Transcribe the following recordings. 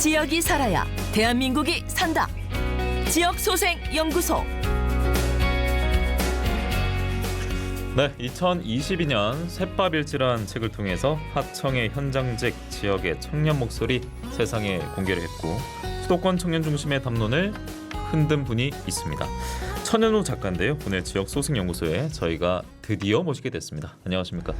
지역이 살아야 대한민국이 산다. 지역소생연구소. 네, 2022년 셋밥일지라는 책을 통해서 하청의 현장직 지역의 청년 목소리 세상에 공개를 했고 수도권 청년 중심의 담론을 흔든 분이 있습니다. 천연호 작가인데요. 오늘 지역소생연구소에 저희가 드디어 모시게 됐습니다. 안녕하십니까?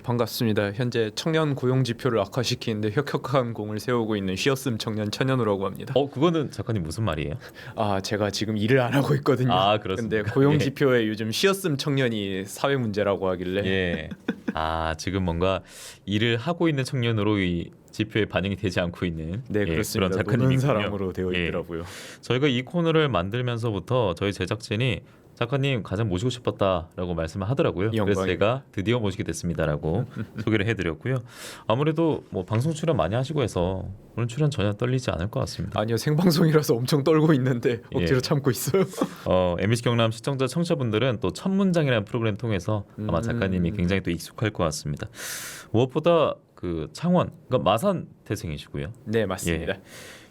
반갑습니다. 현재 청년 고용 지표를 악화시키는데 혁혁한 공을 세우고 있는 쉬었음 청년 천연호라고 합니다. 그거는 작가님 무슨 말이에요? 제가 지금 일을 안 하고 있거든요. 그렇습니다. 근데 고용 지표에 요즘 쉬었음 청년이 사회 문제라고 하길래. 예. 지금 뭔가 일을 하고 있는 청년으로 이 지표에 반영이 되지 않고 있는 그렇습니다. 그런 노는 작가님이군요. 사람으로 되어 있더라고요. 저희가 이 코너를 만들면서부터 저희 제작진이 작가님 가장 모시고 싶었다라고 말씀을 하더라고요. 그래서 제가 드디어 모시게 됐습니다라고 소개를 해드렸고요. 아무래도 뭐 방송 출연 많이 하시고 해서 오늘 출연 전혀 떨리지 않을 것 같습니다. 아니요, 생방송이라서 엄청 떨고 있는데 억지로 참고 있어요. MBC 경남 시청자 청취자분들은 또 첫 문장이라는 프로그램 통해서 아마 작가님이 굉장히 또 익숙할 것 같습니다. 무엇보다 그 창원, 그러니까 마산 태생이시고요. 네, 맞습니다.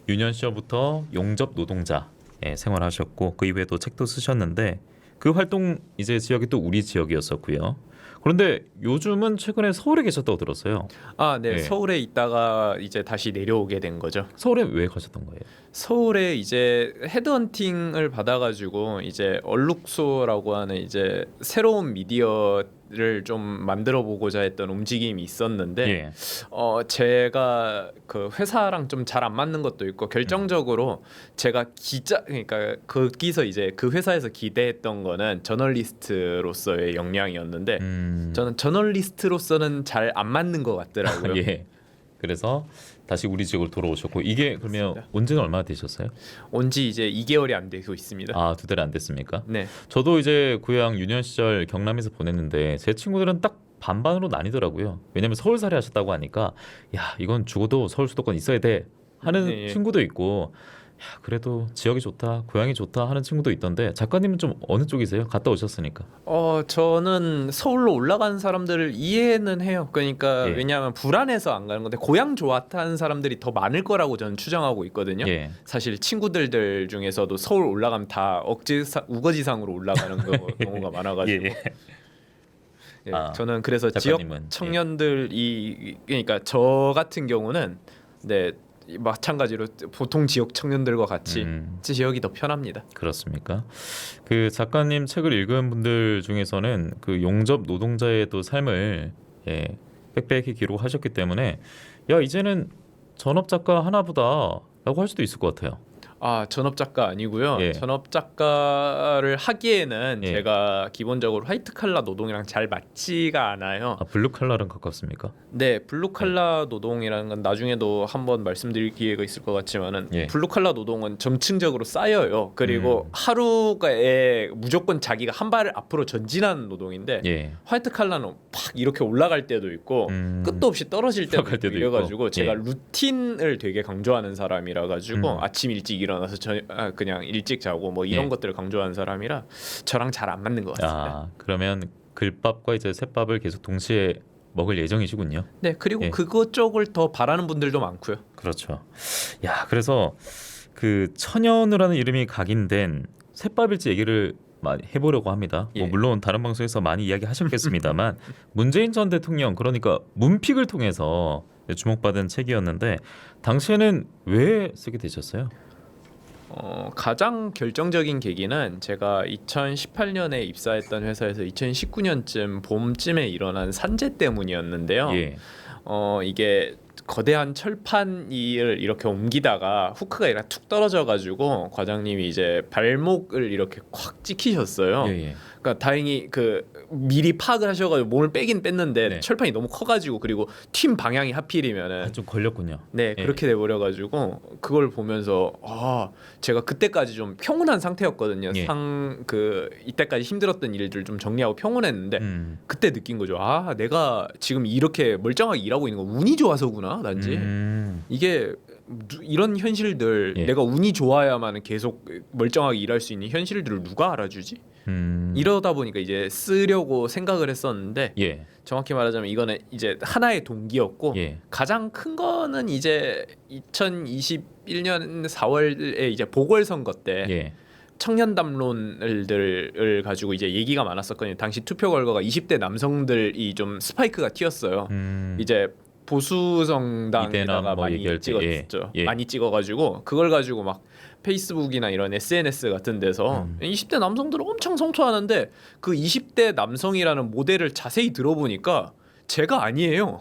유년 시절부터 용접 노동자 생활하셨고 그 이후에도 책도 쓰셨는데 그 활동 이제 지역이 또 우리 지역이었었고요. 그런데 요즘은 최근에 서울에 계셨다고 들었어요. 네. 서울에 있다가 이제 다시 내려오게 된 거죠. 서울에 왜 가셨던 거예요? 서울에 이제 헤드헌팅을 받아가지고 이제 얼룩소라고 하는 이제 새로운 미디어를 좀 만들어 보고자 했던 움직임이 있었는데 제가 그 회사랑 좀 잘 안 맞는 것도 있고 결정적으로 제가 그러니까 거기서 이제 그 회사에서 기대했던 거는 저널리스트로서의 역량이었는데 저는 저널리스트로서는 잘 안 맞는 것 같더라고요. 그래서 다시 우리 지역으로 돌아오셨고 이게 그러면 맞습니다. 온지는 얼마나 되셨어요? 온지 이제 2개월이 안 되고 있습니다. 2달이 안 됐습니까? 네. 저도 이제 고향 유년 시절 경남에서 보냈는데 제 친구들은 딱 반반으로 나뉘더라고요. 왜냐면 서울살이 하셨다고 하니까 야 이건 죽어도 서울 수도권 있어야 돼 하는 친구도 있고 그래도 지역이 좋다 고향이 좋다 하는 친구도 있던데 작가님은 좀 어느 쪽이세요? 갔다 오셨으니까. 저는 서울로 올라간 사람들을 이해는 해요. 그러니까 왜냐하면 불안해서 안 가는 건데 고향 좋았다는 사람들이 더 많을 거라고 저는 추정하고 있거든요. 사실 친구들 중에서도 서울 올라가면 다 우거지상으로 올라가는 경우가 많아가지고. 저는 그래서 작가님은, 지역 청년들이 그러니까 저 같은 경우는 마찬가지로 보통 지역 청년들과 같이 지역이 더 편합니다. 그렇습니까? 그 작가님 책을 읽은 분들 중에서는 그 용접 노동자의 또 삶을 빽빽히 기록하셨기 때문에 야 이제는 전업 작가 하나보다라고 할 수도 있을 것 같아요. 전업 작가 아니고요. 전업 작가를 하기에는 제가 기본적으로 화이트 칼라 노동이랑 잘 맞지가 않아요. 블루 칼라랑 가깝습니까? 네, 블루 칼라 노동이라는 건 나중에도 한번 말씀드릴 기회가 있을 것 같지만은 블루 칼라 노동은 점층적으로 쌓여요. 그리고 하루에 무조건 자기가 한 발을 앞으로 전진하는 노동인데 화이트 칼라는 팍 이렇게 올라갈 때도 있고 끝도 없이 떨어질 때도 있고 이래가지고 제가 루틴을 되게 강조하는 사람이라 가지고 아침 일찍 일어나서 그냥 일찍 자고 뭐 이런 것들을 강조하는 사람이라 저랑 잘 안 맞는 것 같습니다. 그러면 글밥과 이제 셋밥을 계속 동시에 먹을 예정이시군요. 네, 그리고 그거 쪽을 더 바라는 분들도 많고요. 그렇죠. 그래서 그 천연우라는 이름이 각인된 셋밥일지 얘기를 많이 해보려고 합니다. 뭐 물론 다른 방송에서 많이 이야기하셨겠습니다만 문재인 전 대통령 그러니까 문픽을 통해서 주목받은 책이었는데 당시에는 왜 쓰게 되셨어요? 가장 결정적인 계기는 제가 2018년에 입사했던 회사에서 2019년쯤 봄쯤에 일어난 산재 때문이었는데요. 이게 거대한 철판을 이렇게 옮기다가 후크가 이렇게 툭 떨어져가지고 과장님이 이제 발목을 이렇게 콱 찍히셨어요. 그러니까 다행히 그 미리 파악을 하셔가지고 몸을 빼긴 뺐는데 철판이 너무 커가지고 그리고 튀임 방향이 하필이면은 좀 걸렸군요. 그렇게 돼버려가지고 그걸 보면서 제가 그때까지 좀 평온한 상태였거든요. 이때까지 힘들었던 일들 좀 정리하고 평온했는데 그때 느낀 거죠. 내가 지금 이렇게 멀쩡하게 일하고 있는 거 운이 좋아서구나 단지. 이게 이런 현실들 내가 운이 좋아야만 계속 멀쩡하게 일할 수 있는 현실들을 누가 알아주지? 이러다 보니까 이제 쓰려고 생각을 했었는데 예. 정확히 말하자면 이거는 이제 하나의 동기였고 예. 가장 큰 거는 이제 2021년 4월에 이제 보궐선거 때 예. 청년 담론들을 가지고 이제 얘기가 많았었거든요. 당시 투표 결과가 20대 남성들이 좀 스파이크가 튀었어요. 이제 보수 이대남 정당에다가 뭐 많이 얘기할 때, 찍었죠. 예. 많이 찍어가지고 그걸 가지고 막 페이스북이나 이런 SNS 같은 데서 20대 남성들을 엄청 성토하는데 그 20대 남성이라는 모델을 자세히 들어보니까 제가 아니에요.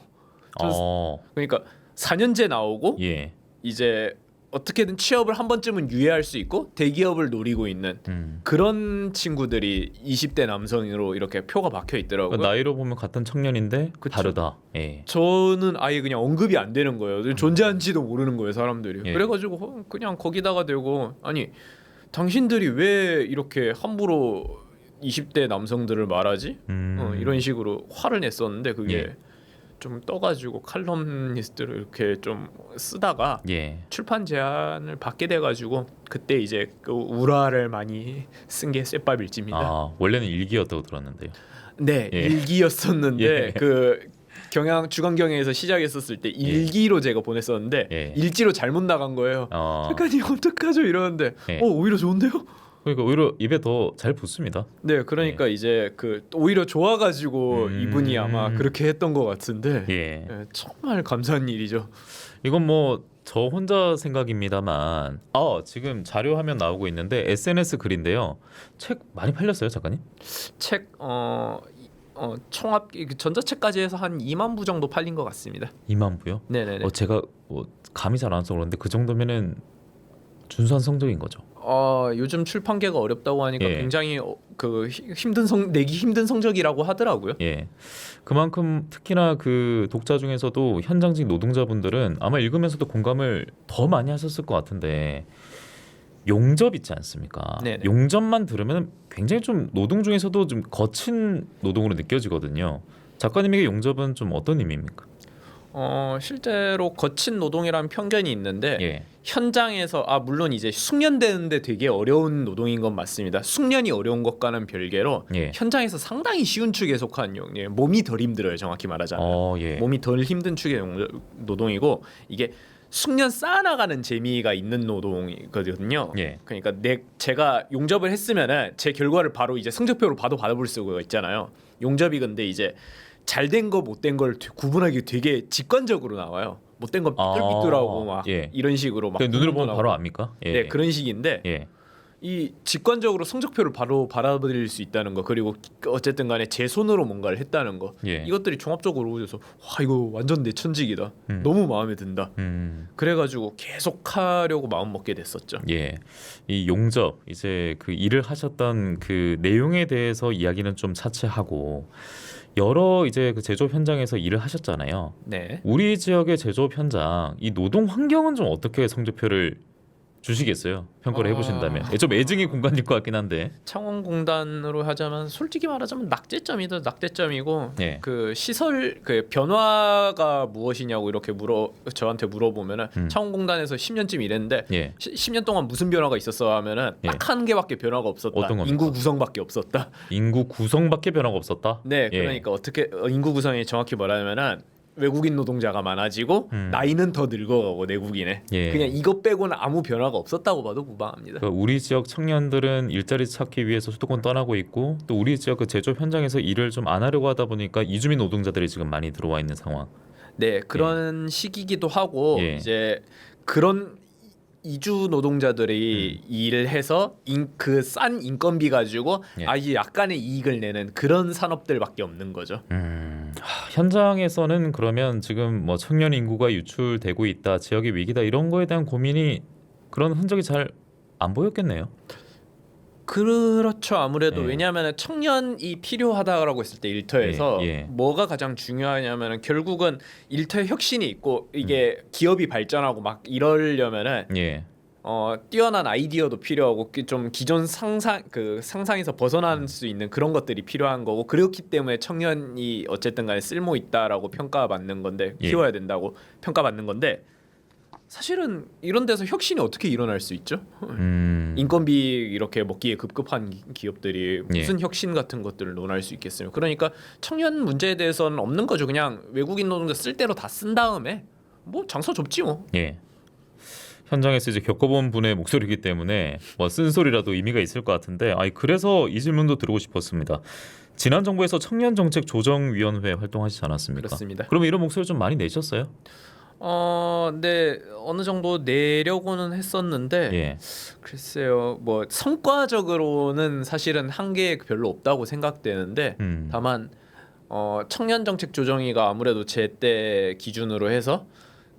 그러니까 4년제 나오고 예. 이제 어떻게든 취업을 한 번쯤은 유예할 수 있고 대기업을 노리고 있는 그런 친구들이 20대 남성으로 이렇게 표가 박혀 있더라고요. 그러니까 나이로 보면 같은 청년인데 그쵸. 다르다. 예. 저는 아예 그냥 언급이 안 되는 거예요. 존재한지도 모르는 거예요, 사람들이. 예. 그래가지고 그냥 거기다가 대고 아니 당신들이 왜 이렇게 함부로 20대 남성들을 말하지? 이런 식으로 화를 냈었는데 그게 예. 좀 떠가지고 칼럼니스트를 이렇게 좀 쓰다가 예. 출판 제안을 받게 돼가지고 그때 이제 그 우라를 많이 쓴 게 쇳밥일지입니다. 원래는 일기였다고 들었는데요. 네, 예. 일기였었는데 예. 그 주간경향에서 시작했었을 때 일기로 제가 보냈었는데 예. 일지로 잘못 나간 거예요. 작가님 어떡하죠 이러는데 예. 오히려 좋은데요? 그러니까 오히려 입에 더 잘 붙습니다. 네, 그러니까 이제 그 오히려 좋아가지고 이분이 아마 그렇게 했던 것 같은데 예. 예, 정말 감사한 일이죠. 이건 뭐 저 혼자 생각입니다만 지금 자료 화면 나오고 있는데 SNS 글인데요. 책 많이 팔렸어요, 작가님? 책 총합 전자책까지 해서 한 2만 부 정도 팔린 것 같습니다. 2만 부요? 네네네. 제가 감이 잘 안 와서 그런데 그 정도면은 준수한 성적인 거죠. 요즘 출판계가 어렵다고 하니까 예. 굉장히 내기 힘든 성적이라고 하더라고요. 예. 그만큼 특히나 그 독자 중에서도 현장직 노동자분들은 아마 읽으면서도 공감을 더 많이 하셨을 것 같은데 용접 있지 않습니까? 네네. 용접만 들으면 굉장히 좀 노동 중에서도 좀 거친 노동으로 느껴지거든요. 작가님에게 용접은 좀 어떤 의미입니까? 실제로 거친 노동이라는 편견이 있는데 예. 현장에서 물론 이제 숙련되는데 되게 어려운 노동인 건 맞습니다. 숙련이 어려운 것과는 별개로 예. 현장에서 상당히 쉬운 축에 속한 몸이 덜 힘들어요. 정확히 말하자면 예. 몸이 덜 힘든 축의 노동이고 이게 숙련 쌓아나가는 재미가 있는 노동이거든요. 예. 그러니까 제가 용접을 했으면은 제 결과를 바로 이제 성적표로 바로 받아볼 수가 있잖아요. 용접이 근데 이제 잘된 거 못된 걸 구분하기 되게 직관적으로 나와요. 못된 거 삐뚤삐뚤하고 막 예. 이런 식으로 막 눈으로 보면 바로 압니까? 예. 네, 그런 식인데 예. 이 직관적으로 성적표를 바로 받아들일 수 있다는 거 그리고 어쨌든 간에 제 손으로 뭔가를 했다는 거 예. 이것들이 종합적으로 보여서 와 이거 완전 내 천직이다. 너무 마음에 든다. 그래가지고 계속 하려고 마음 먹게 됐었죠. 예, 이 용접 이제 그 일을 하셨던 그 내용에 대해서 이야기는 좀 차치하고 여러 이제 그 제조업 현장에서 일을 하셨잖아요. 네. 우리 지역의 제조업 현장 이 노동 환경은 좀 어떻게 성적표를 주시겠어요? 평가를 해보신다면 좀 애증의 공간일 것 같긴 한데 창원공단으로 하자면 솔직히 말하자면 낙제점이다. 낙제점이고 예. 그 시설 그 변화가 무엇이냐고 이렇게 저한테 물어보면은 창원공단에서 10년쯤 일했는데 예. 10년 동안 무슨 변화가 있었어 하면은 예. 딱 한 개밖에 변화가 없었다. 어떤 겁니까? 인구 구성밖에 없었다. 인구 구성밖에 변화가 없었다. 네, 예. 그러니까 어떻게 인구 구성이 정확히 말하면은 외국인 노동자가 많아지고 나이는 더 늙어가고 내국인의 예. 그냥 이것 빼고는 아무 변화가 없었다고 봐도 무방합니다. 그러니까 우리 지역 청년들은 일자리 찾기 위해서 수도권 떠나고 있고 또 우리 지역 그 제조업 현장에서 일을 좀 안 하려고 하다 보니까 이주민 노동자들이 지금 많이 들어와 있는 상황. 네, 그런 시기기도 하고 예. 이제 그런 이주 노동자들이 일을 해서 그 싼 인건비 가지고 예. 아주 약간의 이익을 내는 그런 산업들밖에 없는 거죠. 현장에서는 그러면 지금 뭐 청년 인구가 유출되고 있다, 지역의 위기다 이런 거에 대한 고민이 그런 흔적이 잘 안 보였겠네요. 그렇죠. 아무래도 예. 왜냐하면 청년이 필요하다라고 했을 때 일터에서 예, 예. 뭐가 가장 중요하냐면은 결국은 일터에 혁신이 있고 이게 기업이 발전하고 막 이러려면은 예. 뛰어난 아이디어도 필요하고 좀 기존 상상에서 벗어날 수 있는 그런 것들이 필요한 거고 그렇기 때문에 청년이 어쨌든 간에 쓸모 있다라고 평가받는 건데 예. 키워야 된다고 평가받는 건데 사실은 이런 데서 혁신이 어떻게 일어날 수 있죠? 인건비 이렇게 먹기에 급급한 기업들이 무슨 혁신 같은 것들을 논할 수 있겠어요? 그러니까 청년 문제에 대해서는 없는 거죠. 그냥 외국인 노동자 쓸 대로 다 쓴 다음에 뭐 장사 접지 뭐. 예. 현장에서 이제 겪어본 분의 목소리이기 때문에 뭐 쓴소리라도 의미가 있을 것 같은데, 그래서 이 질문도 드리고 싶었습니다. 지난 정부에서 청년정책조정위원회 활동하시지 않았습니까? 그렇습니다. 그러면 이런 목소리 좀 많이 내셨어요? 네, 어느 정도 내려고는 했었는데 예. 글쎄요, 뭐 성과적으로는 사실은 한계 별로 없다고 생각되는데 다만 청년정책조정위가 아무래도 제때 기준으로 해서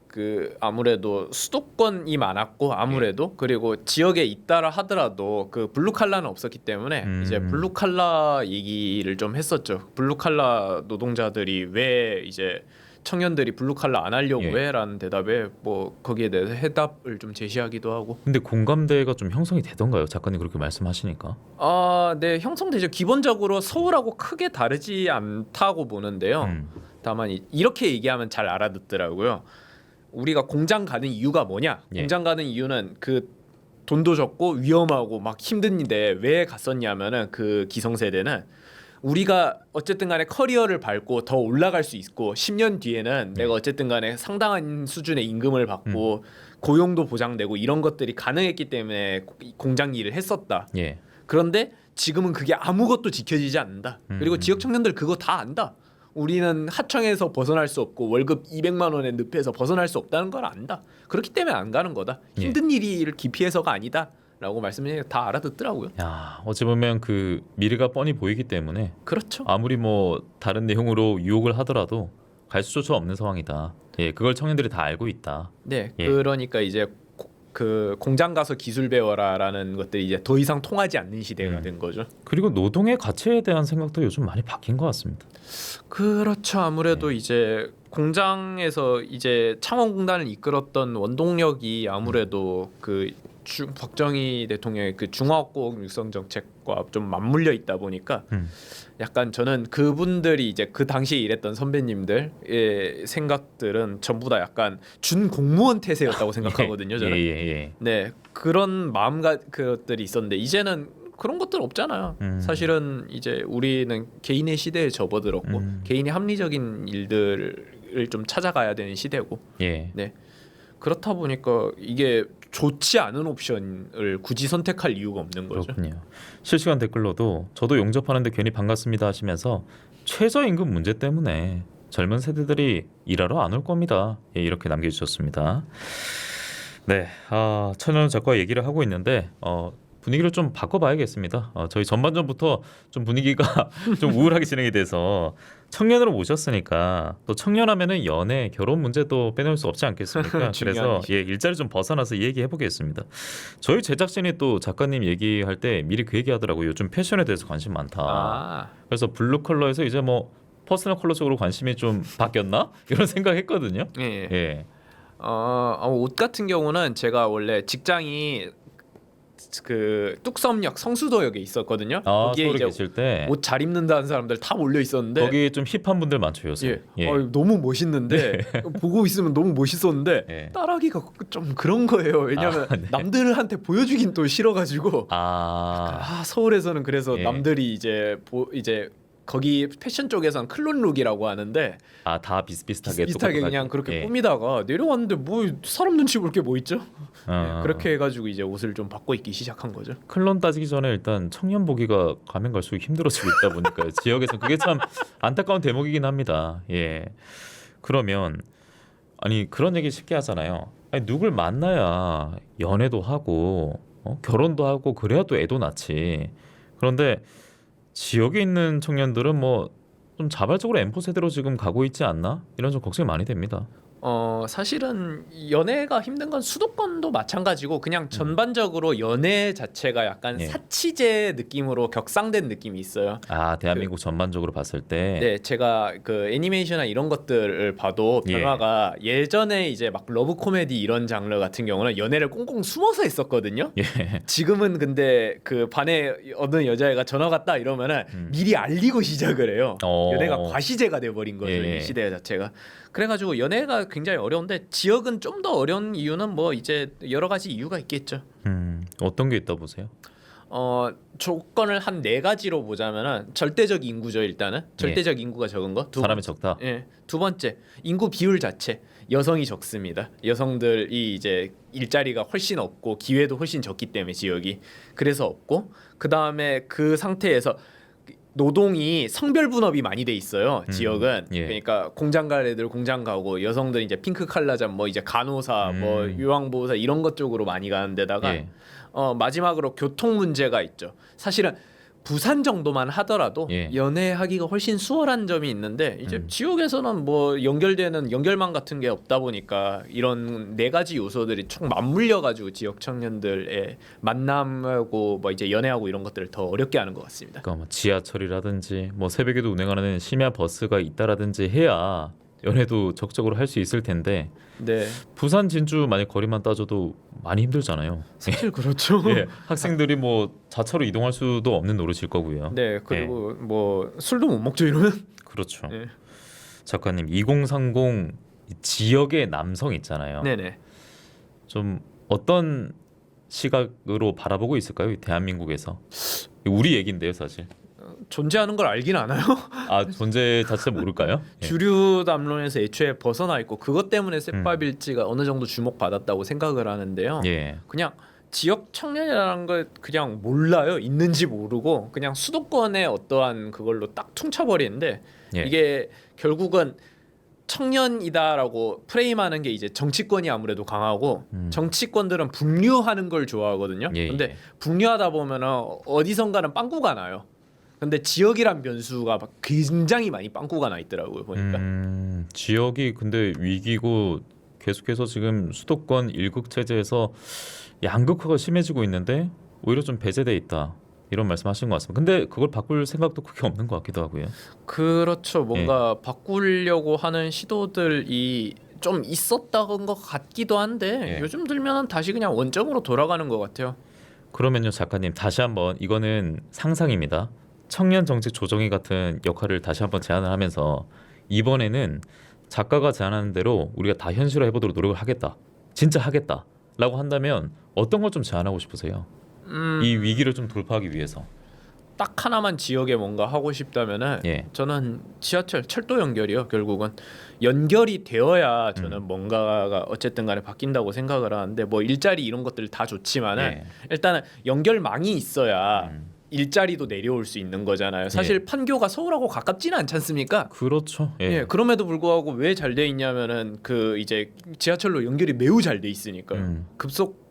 그 아무래도 수도권이 많았고 아무래도 그리고 지역에 있다라 하더라도 그 블루칼라는 없었기 때문에 이제 블루칼라 얘기를 좀 했었죠. 블루칼라 노동자들이 왜 이제 청년들이 블루칼라 안 하려고 해라는 대답에 뭐 거기에 대해서 해답을 좀 제시하기도 하고. 근데 공감대가 좀 형성이 되던가요? 작가님 그렇게 말씀하시니까. 네, 형성되죠. 기본적으로 서울하고 크게 다르지 않다고 보는데요. 다만 이렇게 얘기하면 잘 알아듣더라고요. 우리가 공장 가는 이유가 뭐냐? 공장 가는 이유는 그 돈도 적고 위험하고 막 힘든데 왜 갔었냐면은 그 기성세대는 우리가 어쨌든 간에 커리어를 밟고 더 올라갈 수 있고 10년 뒤에는 내가 어쨌든 간에 상당한 수준의 임금을 받고 고용도 보장되고 이런 것들이 가능했기 때문에 공장 일을 했었다. 그런데 지금은 그게 아무것도 지켜지지 않는다. 그리고 지역 청년들 그거 다 안다. 우리는 하청에서 벗어날 수 없고 월급 200만 원의 늪에서 벗어날 수 없다는 걸 안다. 그렇기 때문에 안 가는 거다. 힘든 일을 기피해서가 아니다. 라고 말씀을 다 알아듣더라고요. 야, 어찌 보면 그 미래가 뻔히 보이기 때문에 그렇죠. 아무리 뭐 다른 내용으로 유혹을 하더라도 갈 수조차 없는 상황이다. 그걸 청년들이 다 알고 있다. 네, 그러니까 이제 그 공장 가서 기술 배워라라는 것들이 이제 더 이상 통하지 않는 시대가 된 거죠. 그리고 노동의 가치에 대한 생각도 요즘 많이 바뀐 것 같습니다. 그렇죠. 아무래도 이제 공장에서 이제 창원공단을 이끌었던 원동력이 아무래도 그 박정희 대통령의 그 중화국 육성 정책과 좀 맞물려 있다 보니까 약간 저는 그분들이 이제 그 당시에 일했던 선배님들의 생각들은 전부 다 약간 준 공무원 태세였다고 생각하거든요. 저는. 네, 그런 그것들이 있었는데 이제는 그런 것들 없잖아요. 사실은 이제 우리는 개인의 시대에 접어들었고 개인의 합리적인 일들을 좀 찾아가야 되는 시대고. 네. 그렇다 보니까 이게 좋지 않은 옵션을 굳이 선택할 이유가 없는 거죠. 그렇군요. 실시간 댓글로도 저도 용접하는데 괜히 반갑습니다 하시면서 최저임금 문제 때문에 젊은 세대들이 일하러 안 올 겁니다. 이렇게 남겨주셨습니다. 네, 천연 작가 얘기를 하고 있는데 분위기를 좀 바꿔봐야겠습니다. 저희 전반전부터 좀 분위기가 좀 우울하게 진행이 돼서 청년으로 모셨으니까 또 청년하면은 연애, 결혼 문제도 빼놓을 수 없지 않겠습니까? 그래서 일자리 좀 벗어나서 얘기해 보겠습니다. 저희 제작진이 또 작가님 얘기할 때 미리 그 얘기하더라고요. 요즘 패션에 대해서 관심 많다. 그래서 블루 컬러에서 이제 뭐 퍼스널 컬러 쪽으로 관심이 좀 바뀌었나? 이런 생각했거든요. 옷 같은 경우는 제가 원래 직장이 그 뚝섬역 성수도역에 있었거든요. 거기에 서울에 이제 계실 때 옷 잘 입는다는 사람들 다 몰려 있었는데 거기 좀 힙한 분들 많죠 요새. 너무 멋있는데 보고 있으면 너무 멋있었는데 따라하기가 좀 그런 거예요. 왜냐하면 남들한테 보여주긴 또 싫어가지고 서울에서는 그래서 남들이 이제 거기 패션 쪽에서는 클론룩이라고 하는데 다 비슷비슷하게 그냥 그렇게 꾸미다가 내려왔는데 뭐 사람 눈치 볼 게 뭐 있죠? 그렇게 해가지고 이제 옷을 좀 바꿔 입기 시작한 거죠. 클론 따지기 전에 일단 청년 보기가 가면 갈수록 힘들어지고 있다 보니까 지역에서 그게 참 안타까운 대목이긴 합니다. 그러면 그런 얘기 쉽게 하잖아요. 누굴 만나야 연애도 하고 결혼도 하고 그래야 또 애도 낳지. 그런데 지역에 있는 청년들은 뭐 좀 자발적으로 M4 세대로 지금 가고 있지 않나? 이런 좀 걱정이 많이 됩니다. 사실은 연애가 힘든 건 수도권도 마찬가지고 그냥 전반적으로 연애 자체가 약간 사치제 느낌으로 격상된 느낌이 있어요. 대한민국 전반적으로 봤을 때. 네, 제가 그 애니메이션이나 이런 것들을 봐도 변화가 예전에 이제 막 러브 코미디 이런 장르 같은 경우는 연애를 꽁꽁 숨어서 했었거든요. 지금은 근데 그 반에 어느 여자애가 전화 갔다 이러면은 미리 알리고 시작을 해요. 연애가 과시제가 돼버린 거죠. 이 시대 자체가. 그래가지고 연애가 굉장히 어려운데 지역은 좀 더 어려운 이유는 뭐 이제 여러 가지 이유가 있겠죠. 어떤 게 있다 보세요? 조건을 한 4가지로 보자면은 절대적 인구죠. 일단은 절대적 인구가 적은 거. 사람이 적다. 예. 두 번째 인구 비율 자체 여성이 적습니다. 여성들이 이제 일자리가 훨씬 없고 기회도 훨씬 적기 때문에 지역이 그래서 없고 그 다음에 그 상태에서 노동이 성별 분업이 많이 돼 있어요. 지역은 예. 그러니까 공장 갈 애들 공장 가고 여성들은 이제 핑크 칼라잠 뭐 이제 간호사 뭐 요양보호사 이런 것 쪽으로 많이 가는 데다가 예. 마지막으로 교통 문제가 있죠. 사실은 부산 정도만 하더라도 예. 연애하기가 훨씬 수월한 점이 있는데 이제 지역에서는 뭐 연결되는 연결망 같은 게 없다 보니까 이런 4가지 요소들이 총 맞물려 가지고 지역 청년들의 만남하고 뭐 이제 연애하고 이런 것들을 더 어렵게 하는 것 같습니다. 그러니까 뭐 지하철이라든지 뭐 새벽에도 운행하는 심야 버스가 있다라든지 해야 연애도 적극적으로 할 수 있을 텐데 네, 부산 진주 만약 거리만 따져도 많이 힘들잖아요. 사실 그렇죠. 예, 학생들이 뭐 자차로 이동할 수도 없는 노릇일 거고요. 네, 그리고 뭐 술도 못 먹죠 이러면. 그렇죠. 네. 작가님 2030 지역의 남성 있잖아요. 네네. 좀 어떤 시각으로 바라보고 있을까요? 이 대한민국에서 우리 얘긴데요, 사실. 존재하는 걸 알긴 아나요? 아 존재 자체 모를까요? 예. 주류 담론에서 애초에 벗어나 있고 그것 때문에 셋밥일지가 어느 정도 주목받았다고 생각을 하는데요. 예. 그냥 지역 청년이라는 걸 그냥 몰라요. 있는지 모르고 그냥 수도권의 어떠한 그걸로 딱 퉁쳐버리는데 예. 이게 결국은 청년이다라고 프레임하는 게 이제 정치권이 아무래도 강하고 정치권들은 분류하는 걸 좋아하거든요. 예, 근데 예. 분류하다 보면은 어디선가는 빵꾸가 나요. 근데 지역이란 변수가 막 굉장히 많이 빵꾸가 나 있더라고요 보니까. 지역이 근데 위기고 계속해서 지금 수도권 일극 체제에서 양극화가 심해지고 있는데 오히려 좀 배제돼 있다 이런 말씀하신 것 같습니다. 근데 그걸 바꿀 생각도 크게 없는 것 같기도 하고요. 그렇죠. 뭔가 바꾸려고 하는 시도들이 좀 있었던 것 같기도 한데 예. 요즘 들면은 다시 그냥 원점으로 돌아가는 것 같아요. 그러면요 작가님 다시 한번 이거는 상상입니다. 청년 정책 조정위 같은 역할을 다시 한번 제안을 하면서 이번에는 작가가 제안하는 대로 우리가 다 현실화 해보도록 노력을 하겠다. 진짜 하겠다라고 한다면 어떤 걸 좀 제안하고 싶으세요? 이 위기를 좀 돌파하기 위해서. 딱 하나만 지역에 뭔가 하고 싶다면은 예. 저는 지하철 철도 연결이요. 결국은 연결이 되어야 저는 뭔가가 어쨌든 간에 바뀐다고 생각을 하는데 뭐 일자리 이런 것들 다 좋지만은 예. 일단은 연결망이 있어야 일자리도 내려올 수 있는 거잖아요. 사실 판교가 서울하고 가깝지는 않지 않습니까? 그렇죠. 예. 예, 그럼에도 불구하고 왜 잘 돼 있냐면은 그 이제 지하철로 연결이 매우 잘 돼 있으니까요. 급속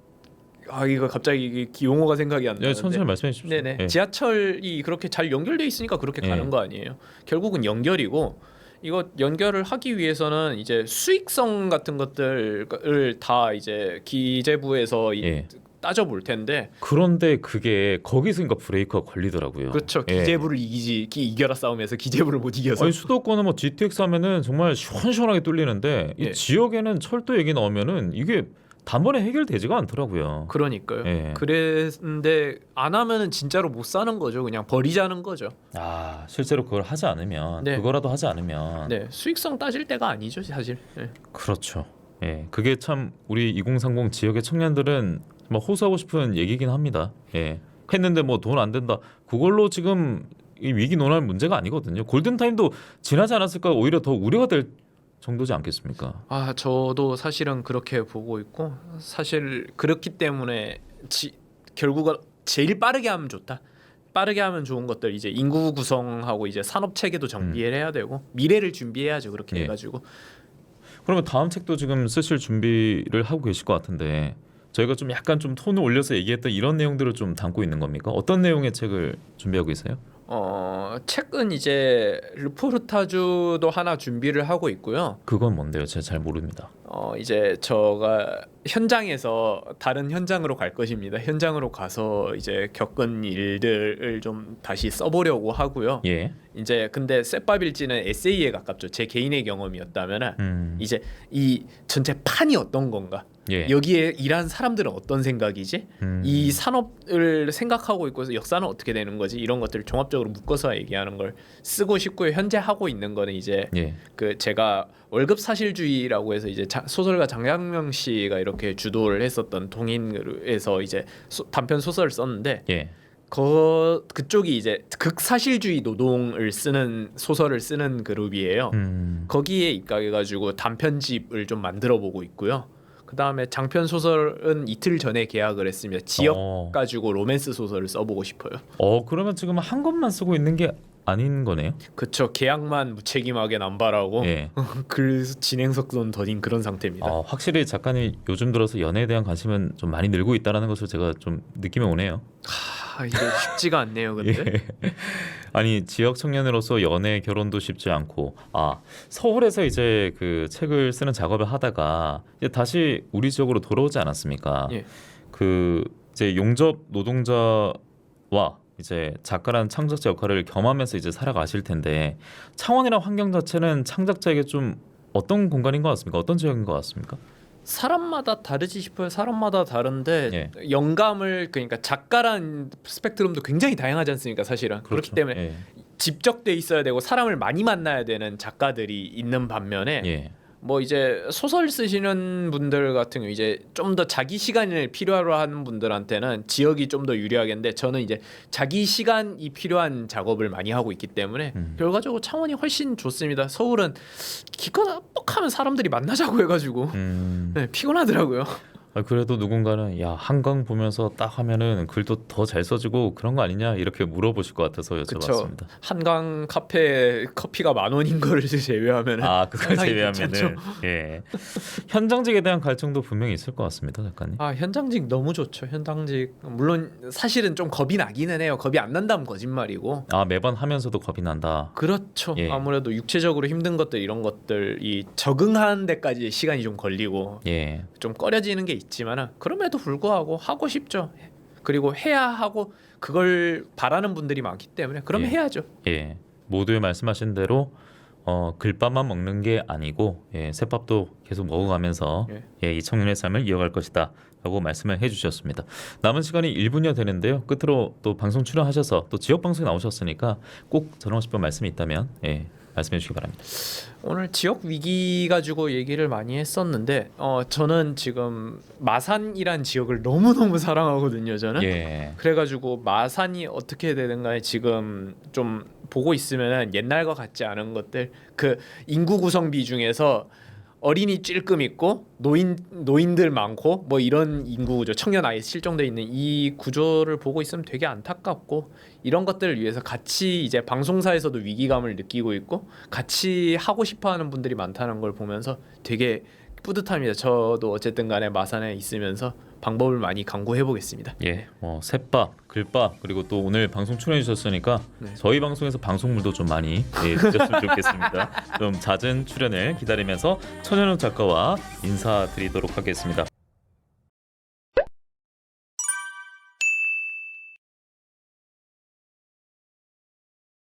이거 갑자기 용어가 생각이 안 예, 나는데. 천천히 말씀해 주십시오. 네네. 예. 지하철이 그렇게 잘 연결돼 있으니까 그렇게 예. 가는 거 아니에요. 결국은 연결이고 이거 연결을 하기 위해서는 이제 수익성 같은 것들을 다 이제 기재부에서 예. 따져 볼 텐데. 그런데 그게 거기서 그러니까 브레이크가 걸리더라고요. 그렇죠. 예. 기재부를 이겨라 싸움에서 기재부를 못 이겨서. 아니 수도권은 뭐 GTX 하면은 정말 시원시원하게 뚫리는데 이 예. 지역에는 철도 얘기 나오면은 이게 단번에 해결되지가 않더라고요. 그러니까요. 예. 그랬는데 안 하면은 진짜로 못 사는 거죠. 그냥 버리자는 거죠. 아 실제로 그걸 하지 않으면 네. 그거라도 하지 않으면 네, 수익성 따질 때가 아니죠, 사실. 예. 그렇죠. 예, 그게 참 우리 2030 지역의 청년들은 정말 호소하고 싶은 얘기긴 합니다. 예, 했는데 뭐 돈 안 된다. 그걸로 지금 이 위기 논할 문제가 아니거든요. 골든 타임도 지나지 않았을까 오히려 더 우려가 될 정도지 않겠습니까? 저도 사실은 그렇게 보고 있고 사실 그렇기 때문에 결국은 제일 빠르게 하면 좋다. 빠르게 하면 좋은 것들 이제 인구 구성하고 이제 산업 체계도 정비를 해야 되고 미래를 준비해야죠. 그렇게 예. 해가지고. 그러면 다음 책도 지금 쓰실 준비를 하고 계실 것 같은데 저희가 좀 약간 좀 톤을 올려서 얘기했던 이런 내용들을 좀 담고 있는 겁니까? 어떤 내용의 책을 준비하고 있어요? 책은 이제 르포르타주도 하나 준비를 하고 있고요. 그건 뭔데요? 제가 잘 모릅니다. 이제 저가 현장에서 다른 현장으로 갈 것입니다. 현장으로 가서 이제 겪은 일들을 좀 다시 써보려고 하고요. 예. 이제 근데 셋밥일지는 에세이에 가깝죠. 제 개인의 경험이었다면은 이제 이 전체 판이 어떤 건가? 예. 여기에 일한 사람들은 어떤 생각이지? 이 산업을 생각하고 있고 역사는 어떻게 되는 거지? 이런 것들을 종합적으로 묶어서 얘기하는 걸 쓰고 싶고요. 현재 하고 있는 거는 이제 예. 그 제가 월급 사실주의라고 해서 이제 소설가 장양명 씨가 이렇게 주도를 했었던 동인에서 이제 단편 소설을 썼는데 예. 그쪽이 이제 극사실주의 노동을 쓰는 소설을 쓰는 그룹이에요. 거기에 입각해가지고 단편집을 좀 만들어보고 있고요. 그 다음에 장편 소설은 이틀 전에 계약을 했습니다. 지역 가지고 로맨스 소설을 써보고 싶어요. 그러면 지금 한 권만 쓰고 있는 게 아닌 거네요. 그쵸. 계약만 무책임하게 남발하고 예. 글 진행 속도는 더딘 그런 상태입니다. 확실히 작가님 요즘 들어서 연애에 대한 관심은 좀 많이 늘고 있다는 것을 제가 좀 느낌이 오네요. 이게 쉽지가 않네요. 근데 아니 지역 청년으로서 연애 결혼도 쉽지 않고 서울에서 이제 그 책을 쓰는 작업을 하다가 이제 다시 우리 지역으로 돌아오지 않았습니까? 예. 그 이제 용접 노동자와 이제 작가라는 창작자 역할을 겸하면서 이제 살아가실 텐데 창원이란 환경 자체는 창작자에게 좀 어떤 공간인 것 같습니까? 어떤 지역인 것 같습니까? 사람마다 다르지 싶어요. 사람마다 다른데 예. 영감을 그러니까 작가란 스펙트럼도 굉장히 다양하지 않습니까? 사실은 그렇기 그렇죠. 때문에 예. 집적돼 있어야 되고 사람을 많이 만나야 되는 작가들이 있는 반면에 예. 뭐 이제 소설 쓰시는 분들 같은 경우 이제 좀 더 자기 시간을 필요로 하는 분들한테는 지역이 좀 더 유리하겠는데 저는 이제 자기 시간이 필요한 작업을 많이 하고 있기 때문에 결과적으로 창원이 훨씬 좋습니다. 서울은 기껏 뻑하면 사람들이 만나자고 해가지고 네, 피곤하더라고요. 그래도 누군가는 야 한강 보면서 딱 하면은 글도 더 잘 써지고 그런 거 아니냐 이렇게 물어보실 것 같아서 여쭤봤습니다. 그쵸. 한강 카페 커피가 10,000원인 거를 제외하면은 그걸 상당히 제외하면은 괜찮죠. 예. 현장직에 대한 갈증도 분명히 있을 것 같습니다, 작가님. 현장직 너무 좋죠. 현장직 물론 사실은 좀 겁이 나기는 해요. 겁이 안 난다면 거짓말이고. 매번 하면서도 겁이 난다. 그렇죠. 예. 아무래도 육체적으로 힘든 것들 이런 것들이 적응하는 데까지 시간이 좀 걸리고 예. 좀 꺼려지는 게 있지만은 그럼에도 불구하고 하고 싶죠. 그리고 해야 하고 그걸 바라는 분들이 많기 때문에 그러면 예. 해야죠. 예. 모두의 말씀하신 대로 글밥만 먹는 게 아니고 새밥도 계속 먹어가면서 이 청년의 삶을 이어갈 것이다 라고 말씀을 해주셨습니다. 남은 시간이 1분여 되는데요. 끝으로 또 방송 출연하셔서 또 지역 방송에 나오셨으니까 꼭 전하고 싶은 말씀이 있다면 말씀해 주시기 바랍니다. 오늘 지역 위기 가지고 얘기를 많이 했었는데 저는 지금 마산이란 지역을 너무너무 사랑하거든요. 저는 예. 그래가지고 마산이 어떻게 되는가에 지금 좀 보고 있으면 옛날과 같지 않은 것들 그 인구 구성비 중에서 어린이 찔끔 있고 노인들 많고 뭐 이런 인구 구조 청년 아이 실종돼 있는 이 구조를 보고 있으면 되게 안타깝고 이런 것들을 위해서 같이 이제 방송사에서도 위기감을 느끼고 있고 같이 하고 싶어하는 분들이 많다는 걸 보면서 되게 뿌듯합니다. 저도 어쨌든 간에 마산에 있으면서 방법을 많이 강구해 보겠습니다. 예, 새밥, 글밥 그리고 또 오늘 방송 출연해 주셨으니까 저희 방송에서 방송물도 좀 많이 드렸으면 좋겠습니다. 좀 잦은 출연을 기다리면서 천연욱 작가와 인사드리도록 하겠습니다.